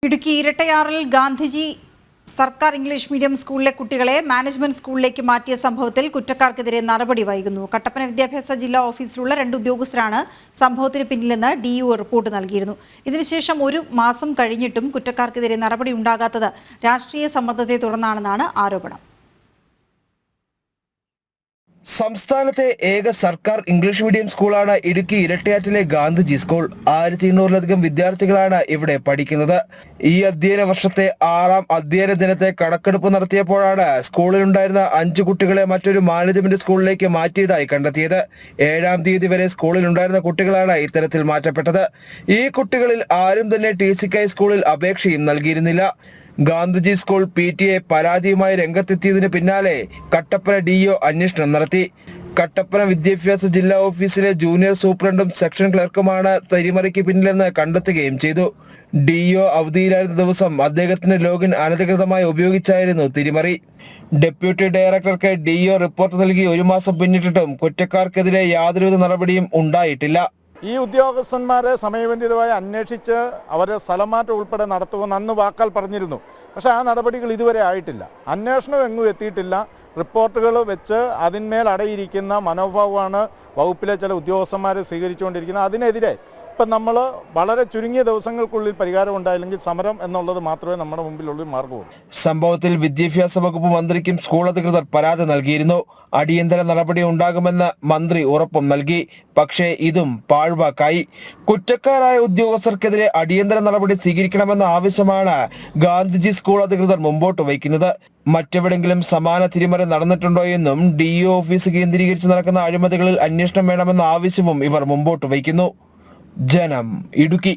ഇടുക്കി ഇരട്ടയാറിൽ ഗാന്ധിജി സർക്കാർ English medium സ്കൂളിലെ കുട്ടികളെ മാനേജ്മെന്റ് സ്കൂളിലേക്ക് മാറ്റിയ സംഭവത്തിൽ കുറ്റക്കാർക്കെതിരെ നടപടി വൈകുന്നു. കട്ടപ്പന വിദ്യാഭ്യാസ ജില്ലാ ഓഫീസിലുള്ള 2 ഉദ്യോഗസ്ഥരാണ് സംഭവത്തിന് പിന്നിലെന്ന് DU റിപ്പോർട്ട് നൽകിയിരുന്നു. ഇതിനുശേഷം 1 മാസം കഴിഞ്ഞിട്ടും കുറ്റക്കാർക്കെതിരെ നടപടി ഉണ്ടാകാത്തത് രാഷ്ട്രീയ സമ്മർദ്ദത്തെ തുടർന്നാണെന്നാണ് ആരോപണം. സംസ്ഥാനത്തെ ഏക സർക്കാർ ഇംഗ്ലീഷ് മീഡിയം സ്കൂളാണ് ഇടുക്കി ഇരട്ടയാറ്റിലെ ഗാന്ധിജി സ്കൂൾ. 1200-ലധികം വിദ്യാർത്ഥികളാണ് ഇവിടെ പഠിക്കുന്നത്. ഈ അധ്യയന വർഷത്തെ 6ാം അധ്യയന ദിനത്തെ കണക്കെടുപ്പ് നടത്തിയപ്പോഴാണ് സ്കൂളിലുണ്ടായിരുന്ന 5 കുട്ടികളെ മറ്റൊരു മാനേജ്മെന്റ് സ്കൂളിലേക്ക് മാറ്റിയതായി കണ്ടെത്തിയത്. 7ാം തീയതി വരെ സ്കൂളിലുണ്ടായിരുന്ന കുട്ടികളാണ് ഇത്തരത്തിൽ മാറ്റപ്പെട്ടത്. ഈ കുട്ടികളിൽ ആരും തന്നെ TCക്കായി സ്കൂളിൽ അപേക്ഷയും നൽകിയിരുന്നില്ല. ഗാന്ധിജി സ്കൂൾ PTA പരാതിയുമായി രംഗത്തെത്തിയതിന് പിന്നാലെ കട്ടപ്പന DO അന്വേഷണം നടത്തി. കട്ടപ്പന വിദ്യാഭ്യാസ ജില്ലാ ഓഫീസിലെ ജൂനിയർ സൂപ്രണ്ടും സെക്ഷൻ ക്ലർക്കുമാണ് തിരിമറിക്ക് പിന്നിലെന്ന് കണ്ടെത്തുകയും ചെയ്തു. DO അവധിയിലായിരുന്ന ദിവസം അദ്ദേഹത്തിന്റെ ലോഗിൻ അനധികൃതമായി ഉപയോഗിച്ചായിരുന്നു തിരിമറി. ഡെപ്യൂട്ടി ഡയറക്ടർക്ക് DO റിപ്പോർട്ട് നൽകി 1 മാസം പിന്നിട്ടിട്ടും കുറ്റക്കാർക്കെതിരെ യാതൊരുവിധ നടപടിയും ഉണ്ടായിട്ടില്ല. ഈ ഉദ്യോഗസ്ഥന്മാരെ സമയബന്ധിതമായി അന്വേഷിച്ച് അവരെ സ്ഥലമാറ്റം ഉൾപ്പെടെ നടത്തുമെന്ന് അന്ന് വാക്കാൽ പറഞ്ഞിരുന്നു. പക്ഷേ ആ നടപടികൾ ഇതുവരെ ആയിട്ടില്ല. അന്വേഷണം എങ്ങും എത്തിയിട്ടില്ല. റിപ്പോർട്ടുകൾ വെച്ച് അതിന്മേൽ അടയിരിക്കുന്ന മനോഭാവമാണ് വകുപ്പിലെ ചില ഉദ്യോഗസ്ഥന്മാരെ സ്വീകരിച്ചുകൊണ്ടിരിക്കുന്നത്. അതിനെതിരെ ഇപ്പം നമ്മൾ വളരെ ചുരുങ്ങിയ ദിവസങ്ങൾക്കുള്ളിൽ പരിഹാരം ഉണ്ടായില്ലെങ്കിൽ സമരം എന്നുള്ളത് മാത്രമേ നമ്മുടെ മുമ്പിലുള്ള മാർഗമുള്ളൂ. സംഭവത്തിൽ വിദ്യാഭ്യാസ വകുപ്പ് മന്ത്രിക്കും സ്കൂൾ അധികൃതർ പരാതി നൽകിയിരുന്നു. അടിയന്തര നടപടി ഉണ്ടാകുമെന്ന് മന്ത്രി ഉറപ്പും നൽകി. പക്ഷേ ഇതും പാഴ്വാക്കായി. കുറ്റക്കാരായ ഉദ്യോഗസ്ഥർക്കെതിരെ അടിയന്തര നടപടി സ്വീകരിക്കണമെന്ന ആവശ്യമാണ് ഗാന്ധിജി സ്കൂൾ അധികൃതർ മുമ്പോട്ട് വയ്ക്കുന്നത്. മറ്റെവിടെങ്കിലും സമാന തിരിമറി നടന്നിട്ടുണ്ടോ എന്നും DO ഓഫീസ് കേന്ദ്രീകരിച്ച് നടക്കുന്ന അഴിമതികളിൽ അന്വേഷണം വേണമെന്ന ആവശ്യവും ഇവർ മുമ്പോട്ട് വയ്ക്കുന്നു. ജനം, ഇടുക്കി.